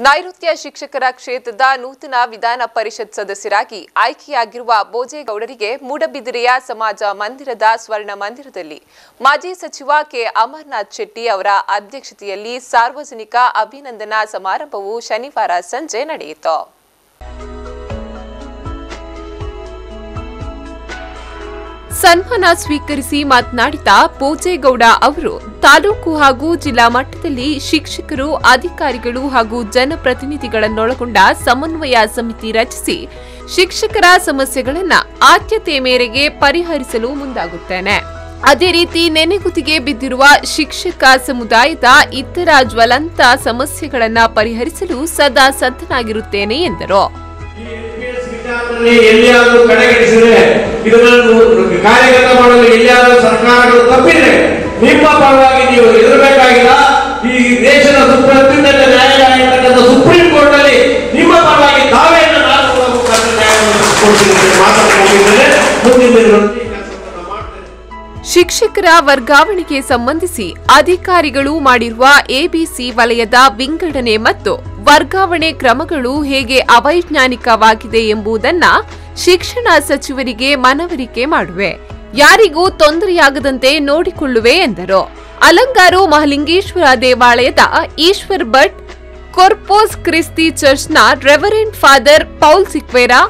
ನೈಋತ್ಯ ಶಿಕ್ಷಕರ ಕ್ಷೇತ್ರದ ನೂತನ ವಿಧಾನ ಪರಿಷತ್ ಸದಸ್ಯರಾಗಿ ಆಯ್ಕೆಯಾಗಿರುವ ಬೋಜೇಗೌಡರಿಗೆ ಮೂಡಬಿದಿರೆಯ ಸಮಾಜ ಮಂದಿರದ ಸ್ವರ್ಣ ಮಂದಿರದಲ್ಲಿ ಮಾಜಿ ಸಚಿವ ಕೆ ಅಮರನಾಥ್ ಶೆಟ್ಟಿ ಅವರ ಅಧ್ಯಕ್ಷತೆಯಲ್ಲಿ ಸಾರ್ವಜನಿಕ ಅಭಿನಂದನಾ ಸಮಾರಂಭವು ಶನಿವಾರ ಸಂಜೆ ನಡೆಯಿತು. ಸನ್ಮಾನ ಸ್ವೀಕರಿಸಿ ಮಾತನಾಡಿದ ಬೋಜೇಗೌಡ ಅವರು ತಾಲೂಕು ಹಾಗೂ ಜಿಲ್ಲಾ ಮಟ್ಟದಲ್ಲಿ ಶಿಕ್ಷಕರು, ಅಧಿಕಾರಿಗಳು ಹಾಗೂ ಜನಪ್ರತಿನಿಧಿಗಳನ್ನೊಳಗೊಂಡ ಸಮನ್ವಯ ಸಮಿತಿ ರಚಿಸಿ ಶಿಕ್ಷಕರ ಸಮಸ್ಯೆಗಳನ್ನು ಆದ್ಯತೆ ಮೇರೆಗೆ ಪರಿಹರಿಸಲು ಮುಂದಾಗುತ್ತೇನೆ. ಅದೇ ರೀತಿ ನೆನೆಗುದಿಗೆ ಬಿದ್ದಿರುವ ಶಿಕ್ಷಕ ಸಮುದಾಯದ ಇತರ ಜ್ವಲಂತ ಸಮಸ್ಯೆಗಳನ್ನು ಪರಿಹರಿಸಲು ಸದಾ ಸನ್ನದ್ಧನಾಗಿರುತ್ತೇನೆ ಎಂದರು. ಎಲ್ಲಿಯಾದರೂ ಕಡೆಗಣಿಸಿದರೆ ಇದನ್ನು ಕಾರ್ಯಗತ ಮಾಡಲು ಎಲ್ಲಿಯಾದರೂ ಸರ್ಕಾರಗಳು ತಪ್ಪಿದ್ರೆ ನಿಮ್ಮ ಪರವಾಗಿ ನೀವು ಎದುರಬೇಕಾಗಿಲ್ಲ. ಈ ದೇಶದ ಅತ್ಯುನ್ನತ ನ್ಯಾಯಾಲಯ ಸುಪ್ರೀಂ ಕೋರ್ಟ್ ಅಲ್ಲಿ ನಿಮ್ಮ ಪರವಾಗಿ ತಾವೇನು ಶಿಕ್ಷಕರ ವರ್ಗಾವಣೆಗೆ ಸಂಬಂಧಿಸಿ ಅಧಿಕಾರಿಗಳು ಮಾಡಿರುವ ಎಬಿಸಿ ವಲಯದ ವಿಂಗಡಣೆ ಮತ್ತು ವರ್ಗಾವಣೆ ಕ್ರಮಗಳು ಹೇಗೆ ಅವೈಜ್ಞಾನಿಕವಾಗಿದೆ ಎಂಬುದನ್ನು ಶಿಕ್ಷಣ ಸಚಿವರಿಗೆ ಮನವರಿಕೆ ಮಾಡುವೆ. ಯಾರಿಗೂ ತೊಂದರೆಯಾಗದಂತೆ ನೋಡಿಕೊಳ್ಳುವೆ ಎಂದರು. ಅಲಂಗಾರು ಮಹಲಿಂಗೇಶ್ವರ ದೇವಾಲಯದ ಈಶ್ವರ್ ಭಟ್, ಕೊರ್ಪೋಸ್ ಕ್ರಿಸ್ತಿ ಚರ್ಚ್ನ reverend father Paul Sequeira,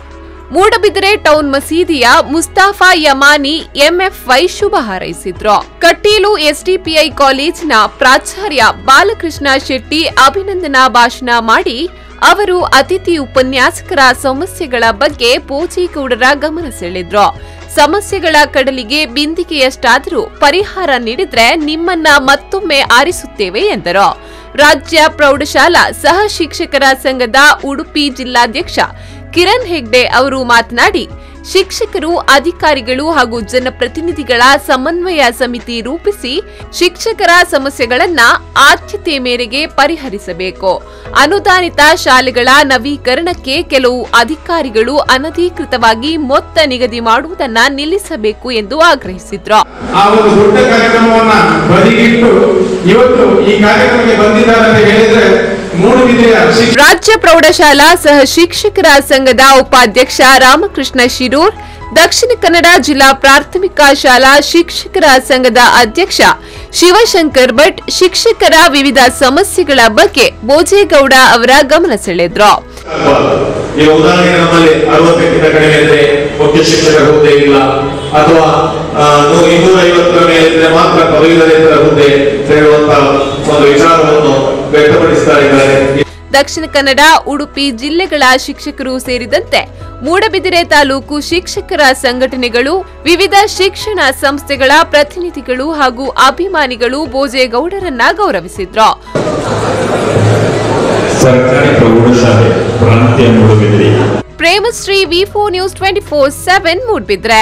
Moodbidri town ಮಸೀದಿಯ ಮುಸ್ತಾಫಾ ಯಮಾನಿ ಎಂಎಫ್ವೈ ಶುಭ ಹಾರೈಸಿದ್ರು. ಕಟೀಲು ಎಸ್ಡಿಪಿಐ ಕಾಲೇಜಿನ ಪ್ರಾಚಾರ್ಯ ಬಾಲಕೃಷ್ಣ ಶೆಟ್ಟಿ ಅಭಿನಂದನಾ ಭಾಷಣ ಮಾಡಿ ಅವರು ಅತಿಥಿ ಉಪನ್ಯಾಸಕರ ಸಮಸ್ಯೆಗಳ ಬಗ್ಗೆ ಬೋಜೇಗೌಡರ ಗಮನ ಸೆಳೆದ್ರು. ಸಮಸ್ಯೆಗಳ ಕಡಲಿಗೆ ಬಿಂದಿಗೆಯಷ್ಟಾದರೂ ಪರಿಹಾರ ನೀಡಿದ್ರೆ ನಿಮ್ಮನ್ನ ಮತ್ತೊಮ್ಮೆ ಆರಿಸುತ್ತೇವೆ ಎಂದರು. ರಾಜ್ಯ ಪ್ರೌಢಶಾಲಾ ಸಹ ಶಿಕ್ಷಕರ ಸಂಘದ ಉಡುಪಿ ಜಿಲ್ಲಾಧ್ಯಕ್ಷ ಕಿರಣ್ ಹೆಗ್ಡೆ ಅವರು ಮಾತನಾಡಿ, ಶಿಕ್ಷಕರು, ಅಧಿಕಾರಿಗಳು ಹಾಗೂ ಜನಪ್ರತಿನಿಧಿಗಳ ಸಮನ್ವಯ ಸಮಿತಿ ರೂಪಿಸಿ ಶಿಕ್ಷಕರ ಸಮಸ್ಯೆಗಳನ್ನ ಆದ್ಯತೆ ಮೇರೆಗೆ ಪರಿಹರಿಸಬೇಕು. ಅನುದಾನಿತ ಶಾಲೆಗಳ ನವೀಕರಣಕ್ಕೆ ಕೆಲವು ಅಧಿಕಾರಿಗಳು ಅನಧಿಕೃತವಾಗಿ ಮೊತ್ತ ನಿಗದಿ ಮಾಡುವುದನ್ನು ನಿಲ್ಲಿಸಬೇಕು ಎಂದು ಆಗ್ರಹಿಸಿದ್ರು. ರಾಜ್ಯ ಪ್ರೌಢಶಾಲಾ ಸಹ ಶಿಕ್ಷಕರ ಸಂಘದ ಉಪಾಧ್ಯಕ್ಷ ರಾಮಕೃಷ್ಣ ಶಿರೂರ್, ದಕ್ಷಿಣ ಕನ್ನಡ ಜಿಲ್ಲಾ ಪ್ರಾಥಮಿಕ ಶಾಲಾ ಶಿಕ್ಷಕರ ಸಂಘದ ಅಧ್ಯಕ್ಷ ಶಿವಶಂಕರ್ ಭಟ್ ಶಿಕ್ಷಕರ ವಿವಿಧ ಸಮಸ್ಯೆಗಳ ಬಗ್ಗೆ ಬೋಜೇಗೌಡ ಅವರ ಗಮನ ಸೆಳೆದ್ರು. ಮುಖ್ಯ ಶಿಕ್ಷಕರ ಹುದ್ದೆ ಇಲ್ಲ ಅಥವಾ 250 ಮೇಲೆ ಮಾತ್ರ ಪದವೀಧರೇತರ ಹುದ್ದೆ ಸೇರುವಂತ ಒಂದು ವಿಚಾರವನ್ನು ವ್ಯಕ್ತಪಡಿಸ್ತಾ ಇದ್ದಾರೆ. ದಕ್ಷಿಣ ಕನ್ನಡ, ಉಡುಪಿ ಜಿಲ್ಲೆಗಳ ಶಿಕ್ಷಕರು ಸೇರಿದಂತೆ ಮೂಡಬಿದಿರೆ ತಾಲೂಕು ಶಿಕ್ಷಕರ ಸಂಘಟನೆಗಳು, ವಿವಿಧ ಶಿಕ್ಷಣ ಸಂಸ್ಥೆಗಳ ಪ್ರತಿನಿಧಿಗಳು ಹಾಗೂ ಅಭಿಮಾನಿಗಳು ಬೋಜೇಗೌಡರನ್ನ ಗೌರವಿಸಿದ್ರು. ಸರ್ಕಾರಿ ಪ್ರೌಢಶಾಲೆ ಪ್ರಾಂತ್ಯ ಮೂಡಬಿದಿರೆ. Premashree V4 News 24/7 Moodbidri.